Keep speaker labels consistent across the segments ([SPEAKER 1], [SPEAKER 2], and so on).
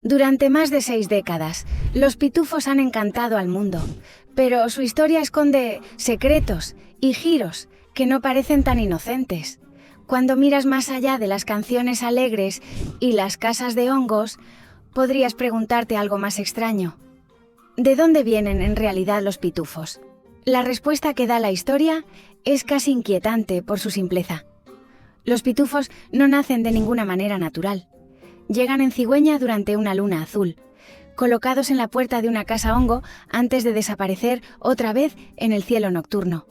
[SPEAKER 1] Durante más de 6 décadas, los pitufos han encantado al mundo, pero su historia esconde secretos y giros que no parecen tan inocentes. Cuando miras más allá de las canciones alegres y las casas de hongos, podrías preguntarte algo más extraño. ¿De dónde vienen en realidad los pitufos? La respuesta que da la historia es casi inquietante por su simpleza. Los pitufos no nacen de ninguna manera natural. Llegan en cigüeña durante una luna azul, colocados en la puerta de una casa hongo antes de desaparecer otra vez en el cielo nocturno.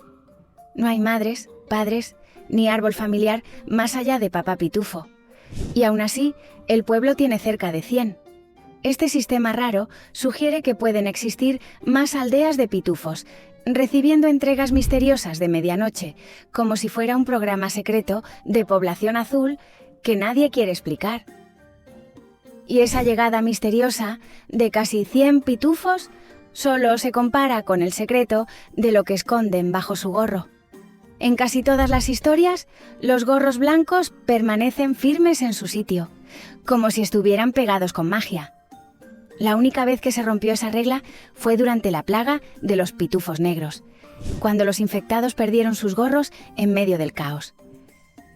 [SPEAKER 1] No hay madres, padres, ni árbol familiar más allá de Papá Pitufo. Y aún así, el pueblo tiene cerca de 100. Este sistema raro sugiere que pueden existir más aldeas de pitufos, recibiendo entregas misteriosas de medianoche, como si fuera un programa secreto de población azul que nadie quiere explicar. Y esa llegada misteriosa de casi 100 pitufos solo se compara con el secreto de lo que esconden bajo su gorro. En casi todas las historias, los gorros blancos permanecen firmes en su sitio, como si estuvieran pegados con magia. La única vez que se rompió esa regla fue durante la plaga de los pitufos negros, cuando los infectados perdieron sus gorros en medio del caos.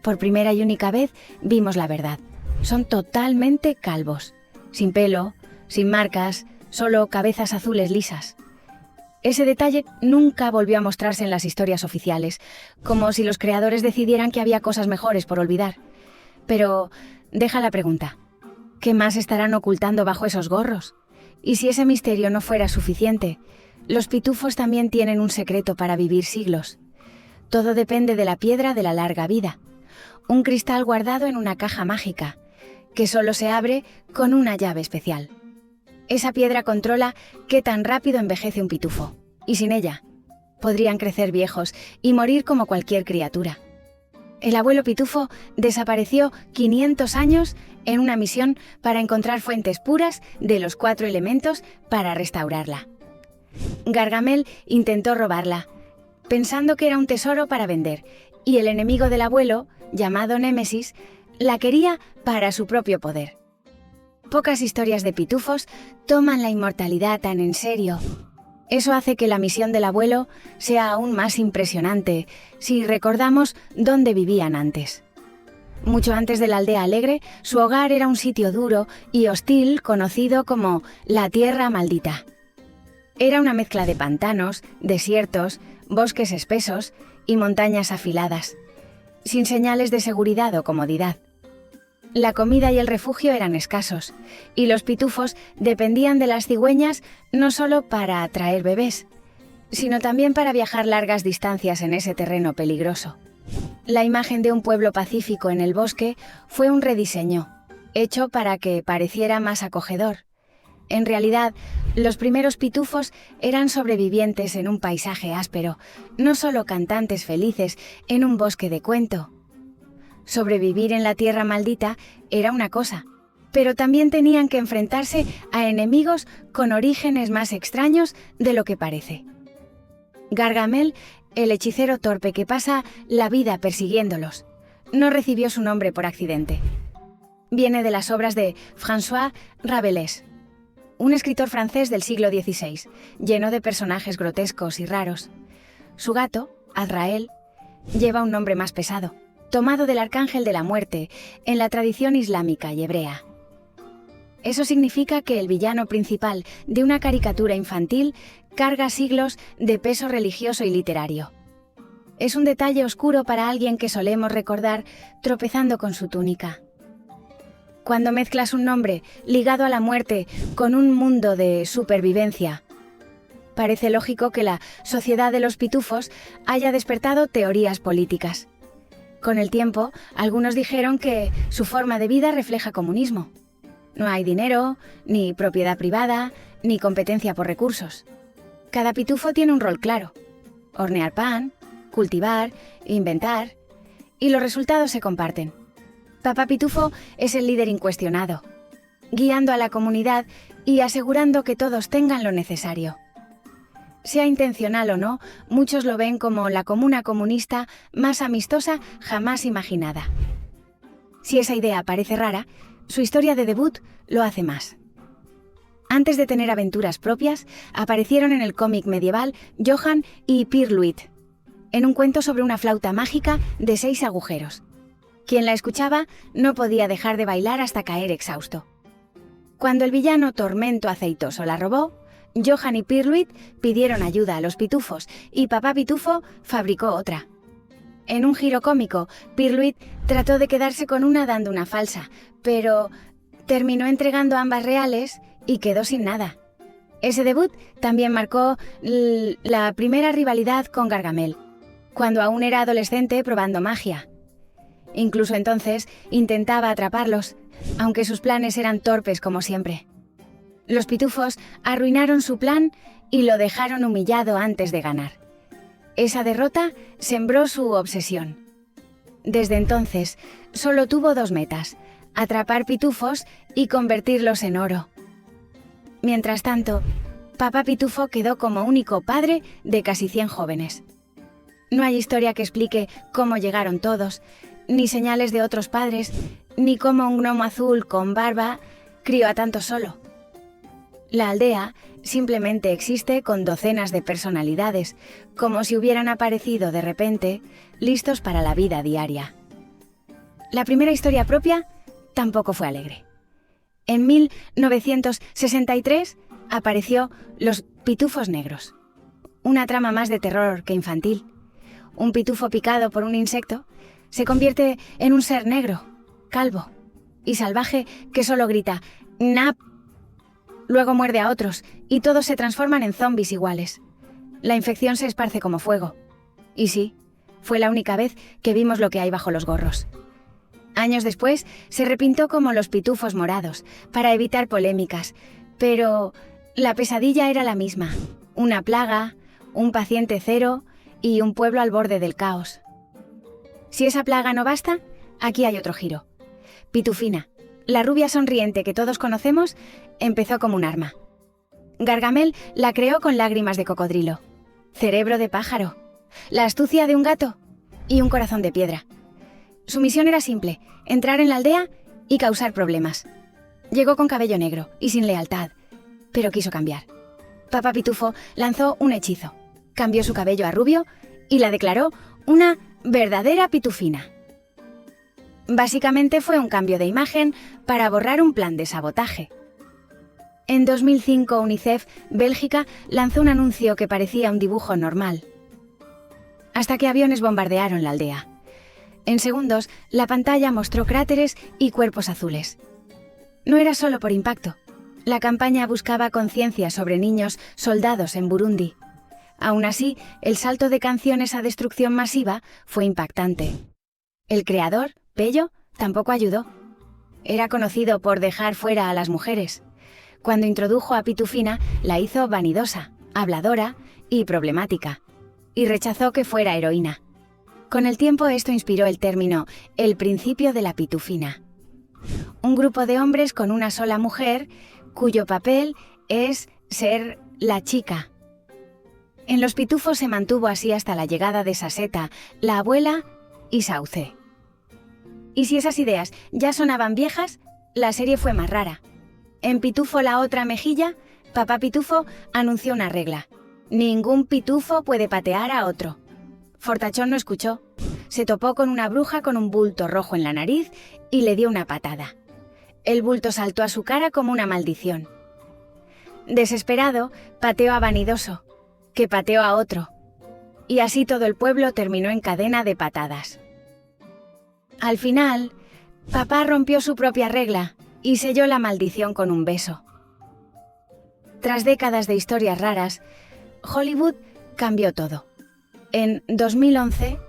[SPEAKER 1] Por primera y única vez vimos la verdad. Son totalmente calvos, sin pelo, sin marcas, solo cabezas azules lisas. Ese detalle nunca volvió a mostrarse en las historias oficiales, como si los creadores decidieran que había cosas mejores por olvidar. Pero deja la pregunta. ¿Qué más estarán ocultando bajo esos gorros? Y si ese misterio no fuera suficiente, los pitufos también tienen un secreto para vivir siglos. Todo depende de la piedra de la larga vida, un cristal guardado en una caja mágica, que solo se abre con una llave especial. Esa piedra controla qué tan rápido envejece un pitufo, y sin ella, podrían crecer viejos y morir como cualquier criatura. El abuelo pitufo desapareció 500 años en una misión para encontrar fuentes puras de los 4 elementos para restaurarla. Gargamel intentó robarla, pensando que era un tesoro para vender, y el enemigo del abuelo, llamado Némesis, la quería para su propio poder. Pocas historias de pitufos toman la inmortalidad tan en serio. Eso hace que la misión del abuelo sea aún más impresionante si recordamos dónde vivían antes. Mucho antes de la aldea alegre, su hogar era un sitio duro y hostil conocido como la Tierra Maldita. Era una mezcla de pantanos, desiertos, bosques espesos y montañas afiladas, sin señales de seguridad o comodidad. La comida y el refugio eran escasos, y los pitufos dependían de las cigüeñas no solo para atraer bebés, sino también para viajar largas distancias en ese terreno peligroso. La imagen de un pueblo pacífico en el bosque fue un rediseño, hecho para que pareciera más acogedor. En realidad, los primeros pitufos eran sobrevivientes en un paisaje áspero, no solo cantantes felices en un bosque de cuento. Sobrevivir en la Tierra Maldita era una cosa, pero también tenían que enfrentarse a enemigos con orígenes más extraños de lo que parece. Gargamel, el hechicero torpe que pasa la vida persiguiéndolos, no recibió su nombre por accidente. Viene de las obras de François Rabelais, un escritor francés del siglo XVI, lleno de personajes grotescos y raros. Su gato, Azrael, lleva un nombre más pesado, tomado del arcángel de la muerte en la tradición islámica y hebrea. Eso significa que el villano principal de una caricatura infantil carga siglos de peso religioso y literario. Es un detalle oscuro para alguien que solemos recordar tropezando con su túnica. Cuando mezclas un nombre ligado a la muerte con un mundo de supervivencia, parece lógico que la sociedad de los pitufos haya despertado teorías políticas. Con el tiempo, algunos dijeron que su forma de vida refleja comunismo. No hay dinero, ni propiedad privada, ni competencia por recursos. Cada pitufo tiene un rol claro: hornear pan, cultivar, inventar, y los resultados se comparten. Papá Pitufo es el líder incuestionado, guiando a la comunidad y asegurando que todos tengan lo necesario. Sea intencional o no, muchos lo ven como la comuna comunista más amistosa jamás imaginada. Si esa idea parece rara, su historia de debut lo hace más. Antes de tener aventuras propias, aparecieron en el cómic medieval Johann y Pirluit, en un cuento sobre una flauta mágica de 6 agujeros. Quien la escuchaba no podía dejar de bailar hasta caer exhausto. Cuando el villano Tormento Aceitoso la robó, Johann y Pirluit pidieron ayuda a los pitufos y Papá Pitufo fabricó otra. En un giro cómico, Pirluit trató de quedarse con una dando una falsa, pero terminó entregando ambas reales y quedó sin nada. Ese debut también marcó la primera rivalidad con Gargamel, cuando aún era adolescente probando magia. Incluso entonces intentaba atraparlos, aunque sus planes eran torpes como siempre. Los pitufos arruinaron su plan y lo dejaron humillado antes de ganar. Esa derrota sembró su obsesión. Desde entonces, solo tuvo 2 metas: atrapar pitufos y convertirlos en oro. Mientras tanto, Papá Pitufo quedó como único padre de casi 100 jóvenes. No hay historia que explique cómo llegaron todos, ni señales de otros padres, ni cómo un gnomo azul con barba crió a tantos solo. La aldea simplemente existe con docenas de personalidades, como si hubieran aparecido de repente, listos para la vida diaria. La primera historia propia tampoco fue alegre. En 1963 apareció Los Pitufos Negros, una trama más de terror que infantil. Un pitufo picado por un insecto se convierte en un ser negro, calvo y salvaje que solo grita «Nap». Luego muerde a otros y todos se transforman en zombies iguales. La infección se esparce como fuego. Y sí, fue la única vez que vimos lo que hay bajo los gorros. Años después se repintó como Los Pitufos Morados, para evitar polémicas, pero la pesadilla era la misma: una plaga, un paciente cero y un pueblo al borde del caos. Si esa plaga no basta, aquí hay otro giro. Pitufina, la rubia sonriente que todos conocemos, empezó como un arma. Gargamel la creó con lágrimas de cocodrilo, cerebro de pájaro, la astucia de un gato y un corazón de piedra. Su misión era simple: entrar en la aldea y causar problemas. Llegó con cabello negro y sin lealtad, pero quiso cambiar. Papá Pitufo lanzó un hechizo, cambió su cabello a rubio y la declaró una verdadera pitufina. Básicamente fue un cambio de imagen para borrar un plan de sabotaje. En 2005, UNICEF Bélgica lanzó un anuncio que parecía un dibujo normal, hasta que aviones bombardearon la aldea. En segundos, la pantalla mostró cráteres y cuerpos azules. No era solo por impacto. La campaña buscaba conciencia sobre niños soldados en Burundi. Aún así, el salto de canciones a destrucción masiva fue impactante. El creador, Pello, tampoco ayudó. Era conocido por dejar fuera a las mujeres. Cuando introdujo a Pitufina, la hizo vanidosa, habladora y problemática, y rechazó que fuera heroína. Con el tiempo esto inspiró el término «el principio de la pitufina». Un grupo de hombres con una sola mujer, cuyo papel es ser la chica. En Los Pitufos se mantuvo así hasta la llegada de Saseta, la abuela y Sauce. Y si esas ideas ya sonaban viejas, la serie fue más rara. En Pitufo la otra mejilla, Papá Pitufo anunció una regla: ningún pitufo puede patear a otro. Fortachón no escuchó. Se topó con una bruja con un bulto rojo en la nariz y le dio una patada. El bulto saltó a su cara como una maldición. Desesperado, pateó a Vanidoso, que pateó a otro. Y así todo el pueblo terminó en cadena de patadas. Al final, papá rompió su propia regla y selló la maldición con un beso. Tras décadas de historias raras, Hollywood cambió todo. En 2011,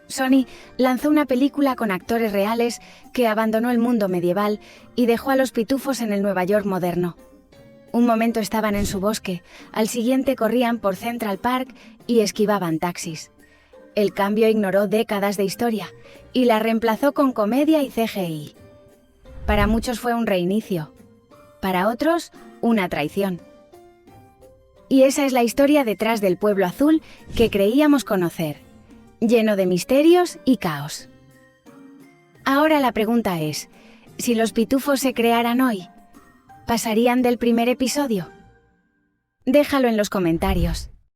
[SPEAKER 1] Sony lanzó una película con actores reales que abandonó el mundo medieval y dejó a los pitufos en el Nueva York moderno. Un momento estaban en su bosque, al siguiente corrían por Central Park y esquivaban taxis. El cambio ignoró décadas de historia y la reemplazó con comedia y CGI. Para muchos fue un reinicio, para otros, una traición. Y esa es la historia detrás del pueblo azul que creíamos conocer, lleno de misterios y caos. Ahora la pregunta es, si los pitufos se crearan hoy, ¿Pasarían del primer episodio? Déjalo en los comentarios.